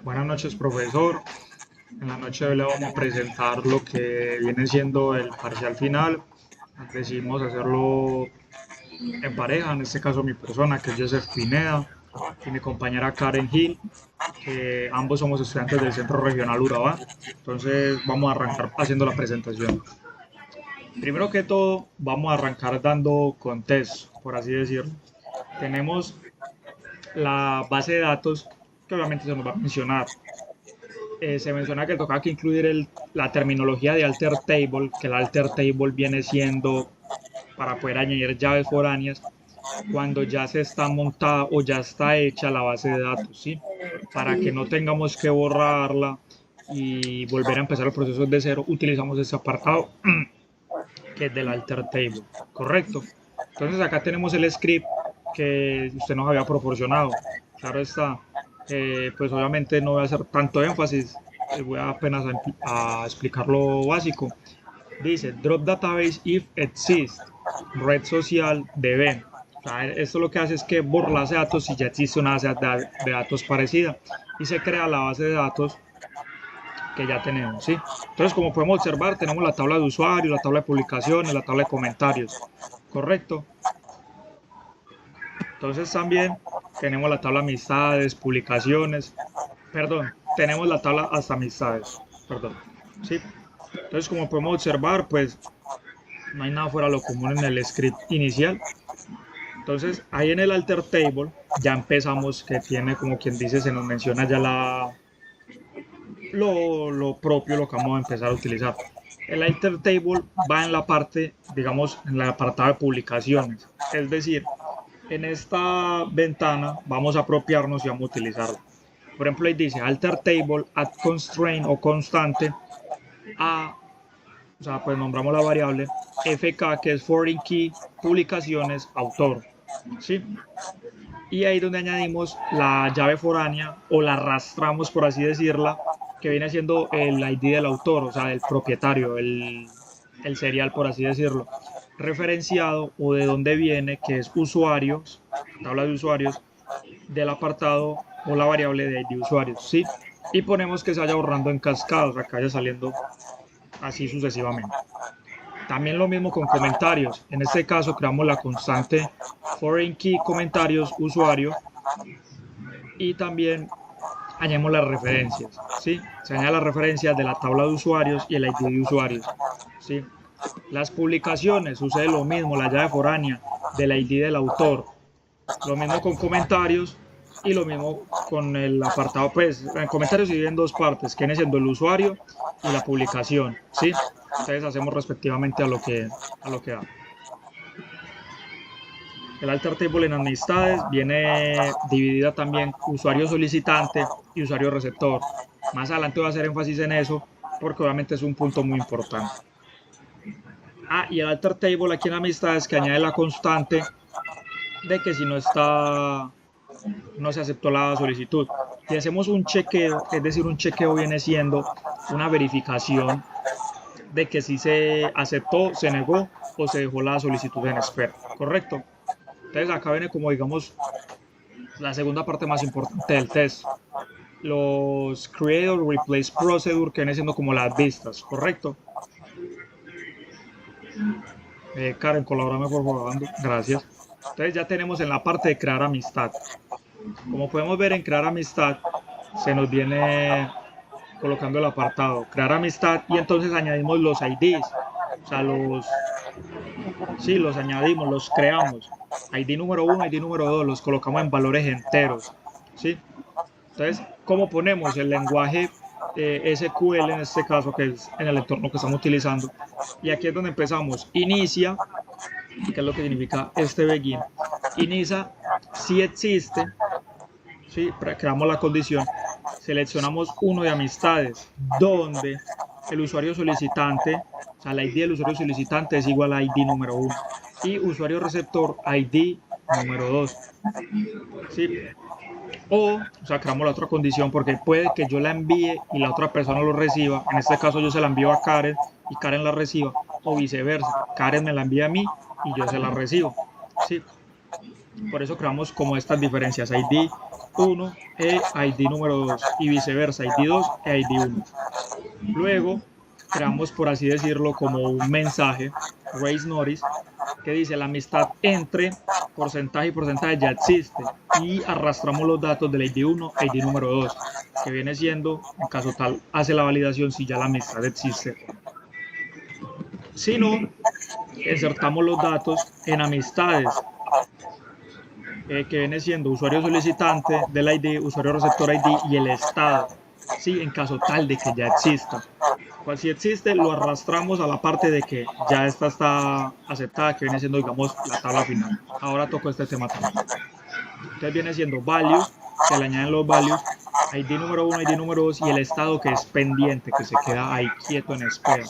Buenas noches, profesor. En la noche de hoy le vamos a presentar lo que viene siendo el parcial final. Decidimos hacerlo en pareja, en este caso mi persona, que es Joseph Pineda, y mi compañera Karen Hill, que ambos somos estudiantes del Centro Regional Urabá. Entonces vamos a arrancar haciendo la presentación. Primero que todo, vamos a arrancar dando contexto, por así decirlo. Tenemos la base de datos, que obviamente se nos va a mencionar. Se menciona que tocaba que incluir la terminología de alter table, que el alter table viene siendo para poder añadir llaves foráneas cuando ya se está montada o ya está hecha la base de datos, ¿sí? Para que no tengamos que borrarla y volver a empezar el proceso de cero, utilizamos ese apartado que es del alter table, ¿correcto? Entonces acá tenemos el script que usted nos había proporcionado. Claro está, pues obviamente no voy a hacer tanto énfasis, voy a apenas a explicar lo básico. Dice, drop database if exists, red social debe. O sea, esto lo que hace es que borra la base de datos si ya existe una base de datos parecida y se crea la base de datos que ya tenemos, ¿sí? Entonces, como podemos observar, tenemos la tabla de usuarios, la tabla de publicaciones, la tabla de comentarios, ¿correcto? Entonces también tenemos la tabla de amistades, publicaciones, perdón, tenemos la tabla hasta amistades, perdón, ¿sí? Entonces, como podemos observar, pues no hay nada fuera de lo común en el script inicial. Entonces, ahí en el alter table ya empezamos, que tiene como quien dice, se nos menciona ya lo propio, lo que vamos a empezar a utilizar. El alter table va en la parte, digamos, en la apartado de publicaciones. Es decir, en esta ventana vamos a apropiarnos y vamos a utilizarlo. Por ejemplo, ahí dice alter table add constraint o constante a, o sea, pues nombramos la variable fk, que es foreign key, publicaciones, autor. ¿Sí? Y ahí donde añadimos la llave foránea o la arrastramos, por así decirla, que viene siendo el ID del autor, o sea, del propietario, el serial, por así decirlo, referenciado o de dónde viene, que es usuarios, tabla de usuarios, del apartado o la variable de ID usuarios, ¿sí? Y ponemos que se vaya borrando en cascada, o sea, que vaya saliendo así sucesivamente. También lo mismo con comentarios. En este caso creamos la constante foreign key comentarios usuario y también añadimos las referencias, ¿sí? Se añaden las referencias de la tabla de usuarios y el ID de usuarios, ¿sí? Las publicaciones, sucede lo mismo, la llave foránea del ID del autor, lo mismo con comentarios y lo mismo con el apartado, pues, en comentarios se divide en dos partes, que viene siendo el usuario y la publicación, ¿sí? Entonces hacemos respectivamente a lo que da. El alter table en amistades viene dividida también usuario solicitante y usuario receptor. Más adelante voy a hacer énfasis en eso porque obviamente es un punto muy importante. Ah, y el alter table aquí en amistades que añade la constante de que si no se aceptó la solicitud. Si hacemos un chequeo, es decir, un chequeo viene siendo una verificación de que si se aceptó, se negó o se dejó la solicitud en espera, ¿correcto? Entonces acá viene como digamos la segunda parte más importante del test, los create or replace procedure, que viene siendo como las vistas, ¿correcto? Karen, colabórame por favor, gracias. Entonces ya tenemos en la parte de crear amistad. Como podemos ver en crear amistad, se nos viene colocando el apartado crear amistad y entonces añadimos los IDs, o sea, sí, los añadimos, los creamos. ID número 1, ID número 2, los colocamos en valores enteros, ¿sí? Entonces, ¿cómo ponemos el lenguaje SQL en este caso, que es en el entorno que estamos utilizando? Y aquí es donde empezamos. Inicia, que es lo que significa este begin. Inicia si existe, ¿sí? Creamos la condición. Seleccionamos uno de amistades, donde el usuario solicitante, o sea, la ID del usuario solicitante es igual a ID número 1 y usuario receptor ID número 2. ¿Sí? O sea, creamos la otra condición porque puede que yo la envíe y la otra persona lo reciba. En este caso yo se la envío a Karen y Karen la reciba. O viceversa, Karen me la envía a mí y yo se la recibo. ¿Sí? Por eso creamos como estas diferencias. ID 1 e ID número 2 y viceversa, ID 2 e ID 1. Luego creamos, por así decirlo, como un mensaje, raise notice, que dice la amistad entre porcentaje y porcentaje ya existe, y arrastramos los datos del ID 1 a ID número 2, que viene siendo, en caso tal, hace la validación si ya la amistad existe. Si no, insertamos los datos en amistades, que viene siendo usuario solicitante del ID, usuario receptor ID y el estado, ¿sí? En caso tal de que ya exista. Pues si existe, lo arrastramos a la parte de que ya esta está aceptada, que viene siendo, digamos, la tabla final. Ahora toco este tema también. Entonces viene siendo values, se le añaden los values, ID número 1, ID número 2 y el estado que es pendiente, que se queda ahí quieto en espera.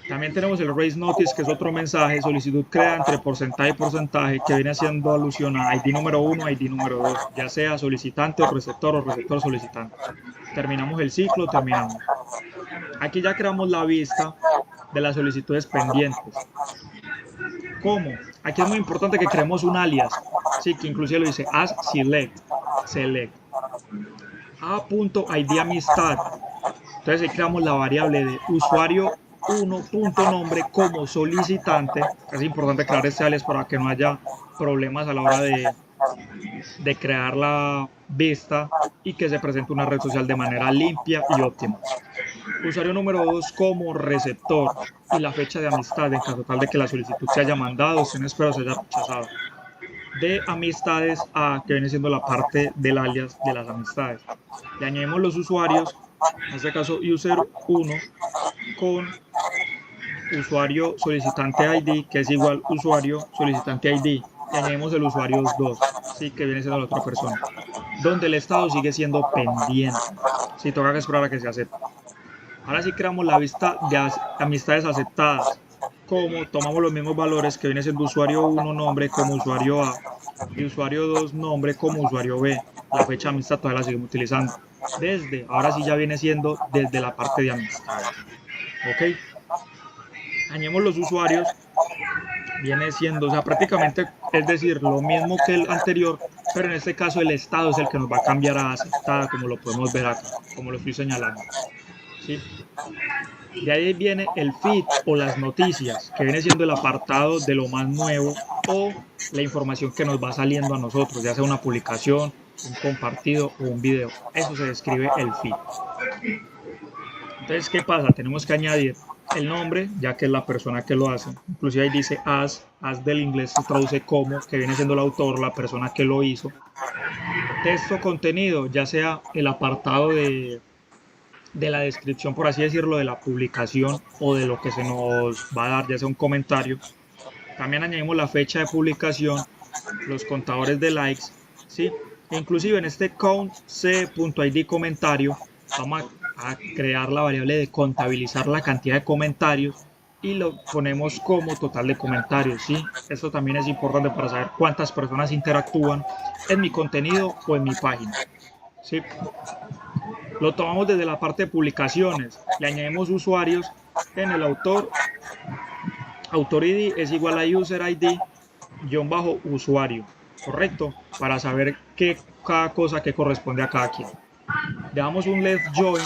También tenemos el raise notice, que es otro mensaje, solicitud creada entre porcentaje y porcentaje, que viene haciendo alusión a ID número 1, ID número 2, ya sea solicitante o receptor solicitante. Terminamos el ciclo, terminamos. Aquí ya creamos la vista de las solicitudes pendientes. ¿Cómo? Aquí es muy importante que creemos un alias, sí, que inclusive lo dice as select a.id amistad. Entonces ahí creamos la variable de usuario 1.nombre como solicitante. Es importante crear este alias para que no haya problemas a la hora de crear la vista y que se presente una red social de manera limpia y óptima. Usuario número 2 como receptor y la fecha de amistad en caso tal de que la solicitud se haya mandado, se en espera o se haya rechazado. De amistades a, que viene siendo la parte del alias de las amistades. Le añadimos los usuarios, en este caso user 1 con usuario solicitante ID, que es igual usuario solicitante ID. Y añadimos el usuario 2, ¿sí? Que viene siendo la otra persona. Donde el estado sigue siendo pendiente. Si toca que esperar a que se acepte. Ahora sí creamos la vista de amistades aceptadas. Como tomamos los mismos valores que viene siendo usuario 1 nombre como usuario A y usuario 2 nombre como usuario B. La fecha de amistad todavía la seguimos utilizando. Ahora sí ya viene siendo desde la parte de amistades. Ok. Añadimos los usuarios, viene siendo, o sea, prácticamente, es decir, lo mismo que el anterior, pero en este caso el estado es el que nos va a cambiar a aceptada, como lo podemos ver acá, como lo estoy señalando. ¿Sí? De ahí viene el feed o las noticias, que viene siendo el apartado de lo más nuevo o la información que nos va saliendo a nosotros, ya sea una publicación, un compartido o un video. Eso se describe el feed. Entonces, ¿qué pasa? Tenemos que añadir el nombre, ya que es la persona que lo hace. Inclusive ahí dice as del inglés se traduce como, que viene siendo el autor, la persona que lo hizo. Texto, contenido, ya sea el apartado de la descripción, por así decirlo, de la publicación o de lo que se nos va a dar, ya sea un comentario. También añadimos la fecha de publicación, los contadores de likes, ¿sí? E inclusive en este count c.id comentario vamos a crear la variable de contabilizar la cantidad de comentarios y lo ponemos como total de comentarios, ¿sí? Esto también es importante para saber cuántas personas interactúan en mi contenido o en mi página, ¿sí? Lo tomamos desde la parte de publicaciones, le añadimos usuarios en el autor ID es igual a user ID usuario, ¿correcto? Para saber cada cosa que corresponde a cada quien. Le damos un left join,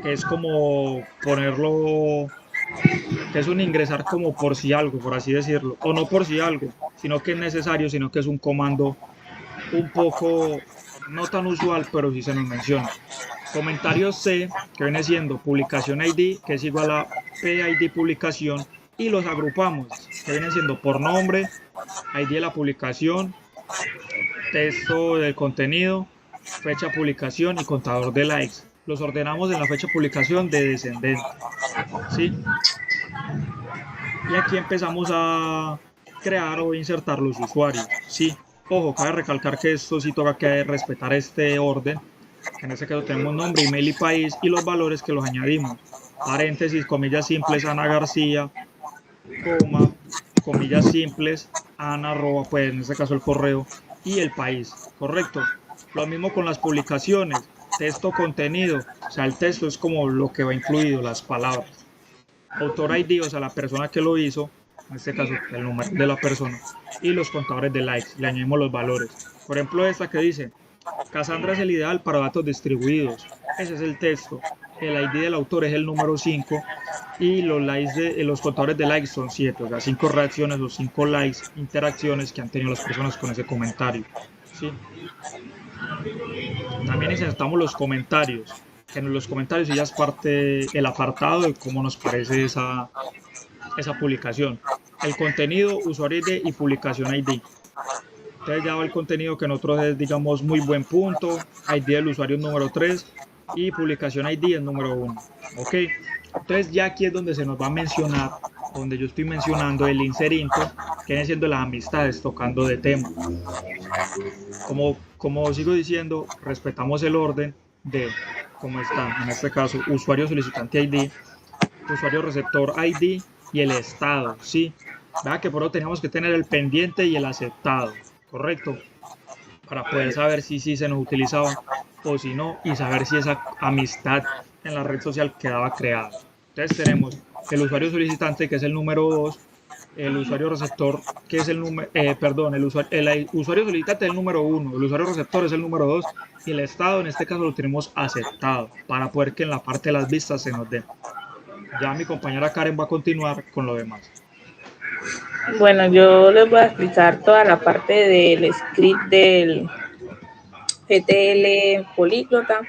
que es como ponerlo, que es un ingresar como por si algo, por así decirlo, o no por si algo, sino que es necesario, sino que es un comando un poco no tan usual, pero sí se nos menciona. Comentario C, que viene siendo publicación ID, que es igual a PID publicación, y los agrupamos, que viene siendo por nombre, ID de la publicación, texto del contenido, fecha de publicación y contador de likes. Los ordenamos en la fecha de publicación de descendente, ¿sí? Y aquí empezamos a crear o insertar los usuarios, ¿sí? Ojo, cabe recalcar que esto sí toca que respetar este orden. En este caso tenemos nombre, email y país y los valores que los añadimos. Paréntesis, comillas simples, Ana García, coma, comillas simples, Ana, arroba, pues en este caso el correo y el país, correcto. Lo mismo con las publicaciones, texto, contenido, o sea, el texto es como lo que va incluido, las palabras. Autor ID, o sea, la persona que lo hizo, en este caso el número de la persona, y los contadores de likes, le añadimos los valores. Por ejemplo, esta que dice, Cassandra es el ideal para datos distribuidos. Ese es el texto. El ID del autor es el número 5 y los likes los contadores de likes son 7, o sea, 5 reacciones o 5 likes, interacciones que han tenido las personas con ese comentario. ¿Sí? También insertamos los comentarios, que en los comentarios ya es parte el apartado de cómo nos parece esa publicación. El contenido, usuario ID y publicación ID. Entonces ya va el contenido que nosotros es, digamos, muy buen punto, ID del usuario número 3 y publicación ID el número 1. ¿Ok? Entonces ya aquí es donde se nos va a mencionar, donde yo estoy mencionando el inserinto, que viene siendo las amistades tocando de tema. Como sigo diciendo, respetamos el orden de cómo está, en este caso, usuario solicitante ID, usuario receptor ID y el estado, ¿sí? Vea que por eso teníamos que tener el pendiente y el aceptado, ¿correcto? Para poder saber si sí se nos utilizaba o si no, y saber si esa amistad en la red social quedaba creada. Entonces tenemos el usuario solicitante, que es el número 2, el usuario receptor, que es el número, perdón, el usuario solicitante es el número 1, el usuario receptor es el número 2, y el estado en este caso lo tenemos aceptado, para poder que en la parte de las vistas se nos dé. Ya mi compañera Karen va a continuar con lo demás. Bueno, yo les voy a explicar toda la parte del script del GTL políglota,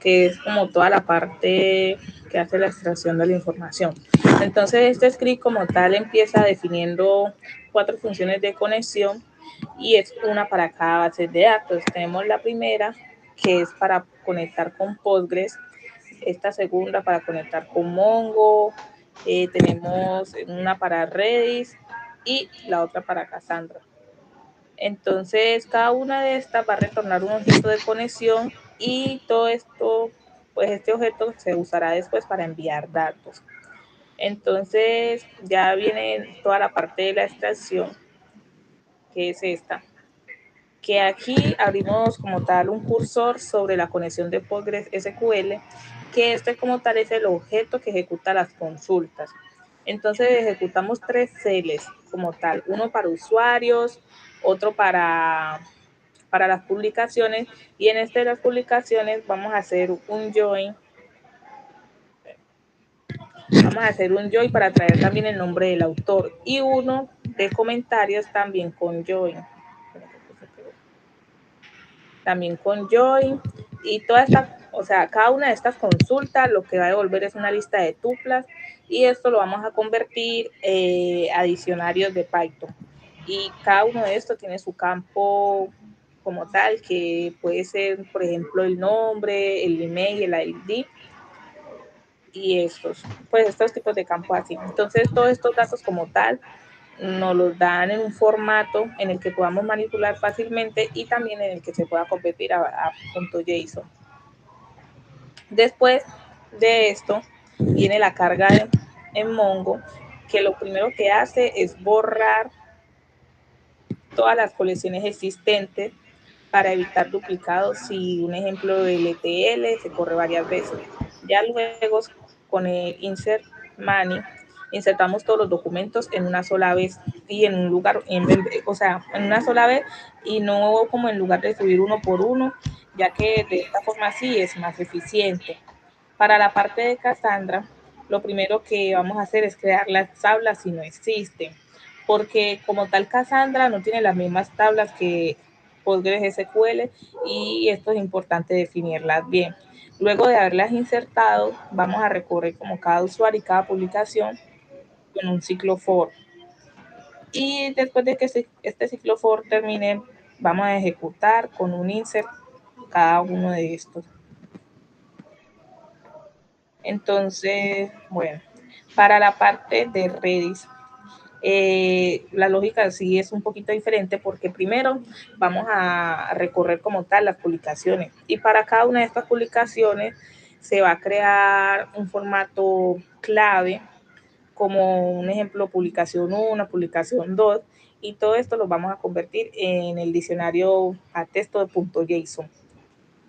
que es como toda la parte que hace la extracción de la información. Entonces, este script como tal empieza definiendo 4 funciones de conexión y es una para cada base de datos. Tenemos la primera, que es para conectar con Postgres, esta segunda para conectar con Mongo, tenemos una para Redis y la otra para Cassandra. Entonces, cada una de estas va a retornar un objeto de conexión y todo esto, pues este objeto se usará después para enviar datos. Entonces, ya viene toda la parte de la extracción, que es esta, que aquí abrimos como tal un cursor sobre la conexión de Postgres SQL, que este como tal es el objeto que ejecuta las consultas. Entonces ejecutamos 3 celes como tal, uno para usuarios, otro para las publicaciones, y en este de las publicaciones vamos a hacer un join. Vamos a hacer un join para traer también el nombre del autor y uno de comentarios también con join. También con join y toda esta, o sea, cada una de estas consultas lo que va a devolver es una lista de tuplas y esto lo vamos a convertir a diccionarios de Python. Y cada uno de estos tiene su campo como tal, que puede ser, por ejemplo, el nombre, el email, el ID y estos tipos de campos así. Entonces, todos estos datos como tal nos los dan en un formato en el que podamos manipular fácilmente y también en el que se pueda convertir a .json. Después de esto viene la carga en Mongo, que lo primero que hace es borrar todas las colecciones existentes para evitar duplicados. Si un ejemplo del ETL se corre varias veces. Ya luego con el insert mani insertamos todos los documentos en una sola vez y en un lugar, o sea, en una sola vez y no como en lugar de subir uno por uno, ya que de esta forma sí es más eficiente. Para la parte de Cassandra, lo primero que vamos a hacer es crear las tablas si no existen, porque como tal Cassandra no tiene las mismas tablas que PostgreSQL y esto es importante definirlas bien. Luego de haberlas insertado, vamos a recorrer como cada usuario y cada publicación con un ciclo for. Y después de que este ciclo for termine, vamos a ejecutar con un insert cada uno de estos. Entonces, bueno, para la parte de Redis, la lógica sí es un poquito diferente porque primero vamos a recorrer como tal las publicaciones y para cada una de estas publicaciones se va a crear un formato clave como un ejemplo publicación 1, publicación 2 y todo esto lo vamos a convertir en el diccionario a texto de .json.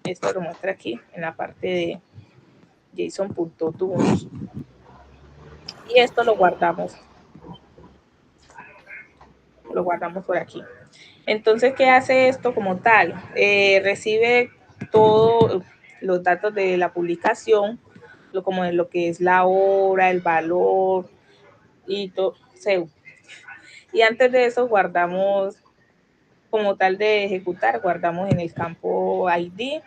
Esto lo muestra aquí en la parte de json.tools y esto lo guardamos. lo guardamos por aquí. Entonces, ¿qué hace esto como tal? Recibe todos los datos de la publicación, como en lo que es la hora, el valor y todo. Y antes de eso guardamos como tal de ejecutar, guardamos en el campo ID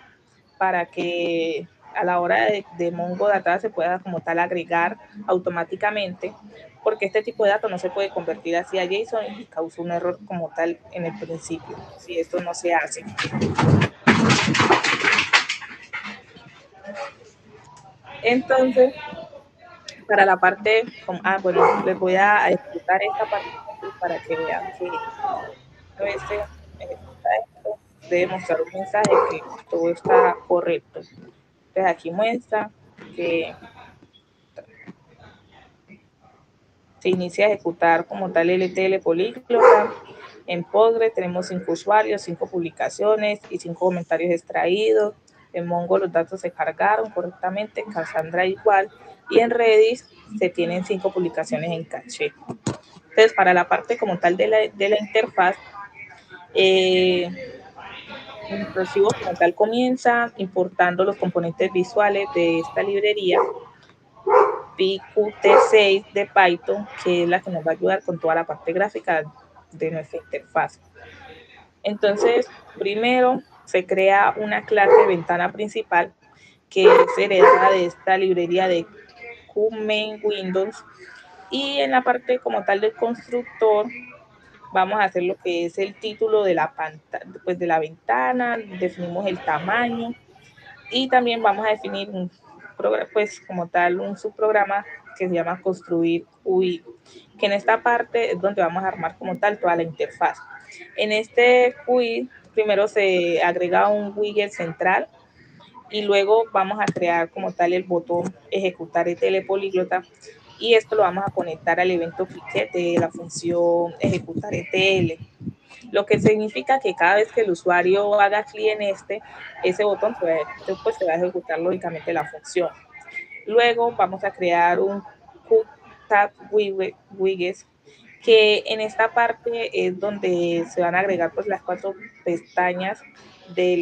para que a la hora de Mongo Data se pueda como tal agregar automáticamente, porque este tipo de datos no se puede convertir así a JSON y causa un error como tal en el principio, si esto no se hace. Entonces, para la parte, bueno, les voy a ejecutar esta parte para que vean que este ejecuta esto, debe mostrar un mensaje que todo está correcto. Entonces aquí muestra que se inicia a ejecutar como tal LTL políglota. En Postgre tenemos 5 usuarios, 5 publicaciones y 5 comentarios extraídos. En Mongo los datos se cargaron correctamente, en Cassandra igual. Y en Redis se tienen 5 publicaciones en caché. Entonces, para la parte como tal de la interfaz, el archivo como tal comienza importando los componentes visuales de esta librería PQT6 de Python, que es la que nos va a ayudar con toda la parte gráfica de nuestra interfaz. Entonces, primero se crea una clase de ventana principal que es heredada de esta librería de QMain Windows, y en la parte como tal del constructor vamos a hacer lo que es el título de la pantalla, pues de la ventana, definimos el tamaño y también vamos a definir un pues como tal un subprograma que se llama construir UI, que en esta parte es donde vamos a armar como tal toda la interfaz. En este UI primero se agrega un widget central y luego vamos a crear como tal el botón ejecutar ETL políglota, y esto lo vamos a conectar al evento click de la función ejecutar ETL, lo que significa que cada vez que el usuario haga clic en ese botón, pues se va a ejecutar lógicamente la función. Luego vamos a crear un QTab widgets, que en esta parte es donde se van a agregar pues las 4 pestañas de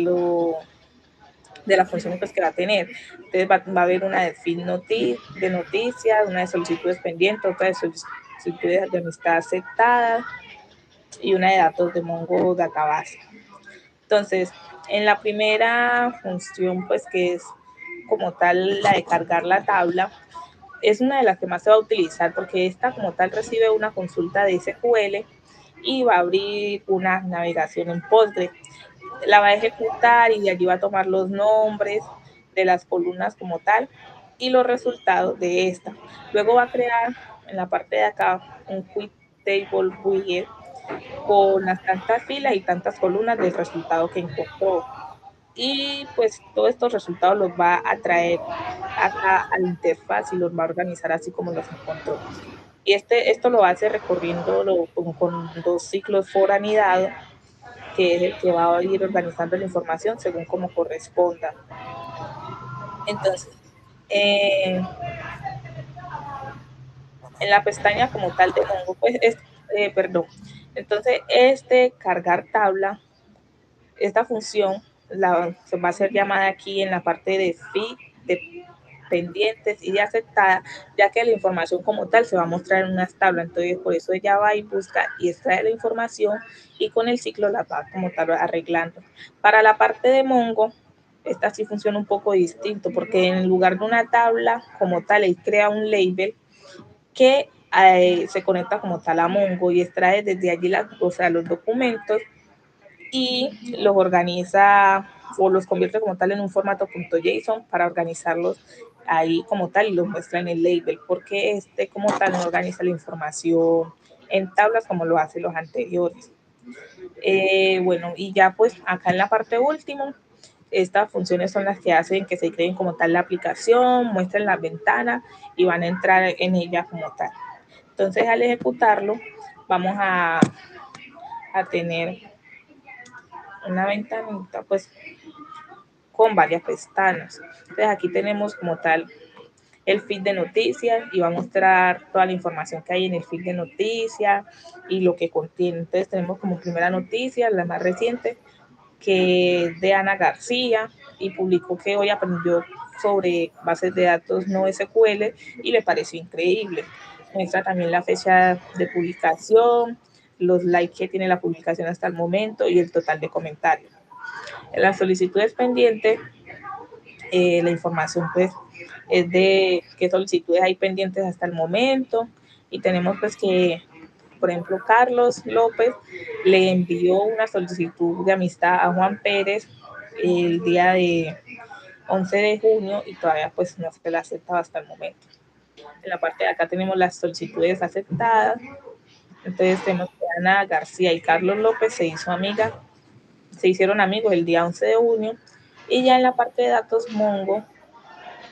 las funciones pues, que va a tener. Entonces va a haber una de feed de noticias, una de solicitudes pendientes, otra de solicitudes de amistad aceptadas y una de datos de Mongo Database. Entonces, en la primera función, pues que es como tal la de cargar la tabla, es una de las que más se va a utilizar porque esta como tal recibe una consulta de SQL y va a abrir una navegación en Postgre. La va a ejecutar y de allí va a tomar los nombres de las columnas como tal y los resultados de esta. Luego va a crear en la parte de acá un quick table widget con las tantas filas y tantas columnas del resultado que encontró. Y pues todos estos resultados los va a traer acá a la interfaz y los va a organizar así como los encontró. Y esto lo hace recorriendo con 2 ciclos for anidado, que es el que va a ir organizando la información según como corresponda. Entonces, en la pestaña como tal de Mongo, pues, entonces cargar tabla, esta función se va a ser llamada aquí en la parte de feed, de pendientes y de aceptada, ya que la información como tal se va a mostrar en unas tablas. Entonces, por eso ella va y busca y extrae la información y con el ciclo la va como tal arreglando. Para la parte de Mongo, esta sí funciona un poco distinto, porque en lugar de una tabla como tal, él crea un label que se conecta como tal a Mongo y extrae desde allí los documentos y los organiza o los convierte como tal en un formato .json para organizarlos ahí como tal y los muestra en el label, porque como tal no organiza la información en tablas como lo hacen los anteriores. Bueno, y ya pues acá en la parte última, estas funciones son las que hacen que se creen como tal la aplicación, muestren las ventanas y van a entrar en ella como tal. Entonces al ejecutarlo vamos a tener una ventanita pues con varias pestañas. Entonces aquí tenemos como tal el feed de noticias y va a mostrar toda la información que hay en el feed de noticias y lo que contiene. Entonces tenemos como primera noticia, la más reciente, que es de Ana García, y publicó que hoy aprendió sobre bases de datos no SQL y le pareció increíble. Muestra también la fecha de publicación, los likes que tiene la publicación hasta el momento y el total de comentarios. En las solicitudes pendientes, la información pues es de qué solicitudes hay pendientes hasta el momento, y tenemos pues que, por ejemplo, Carlos López le envió una solicitud de amistad a Juan Pérez el día de 11 de junio y todavía pues no se la aceptado hasta el momento. En la parte de acá tenemos las solicitudes aceptadas. Entonces tenemos que Ana García y Carlos López se hicieron amigos el día 11 de junio, y ya en la parte de datos Mongo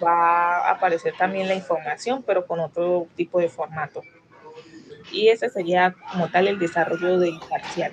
va a aparecer también la información, pero con otro tipo de formato. Y ese sería como tal el desarrollo del parcial.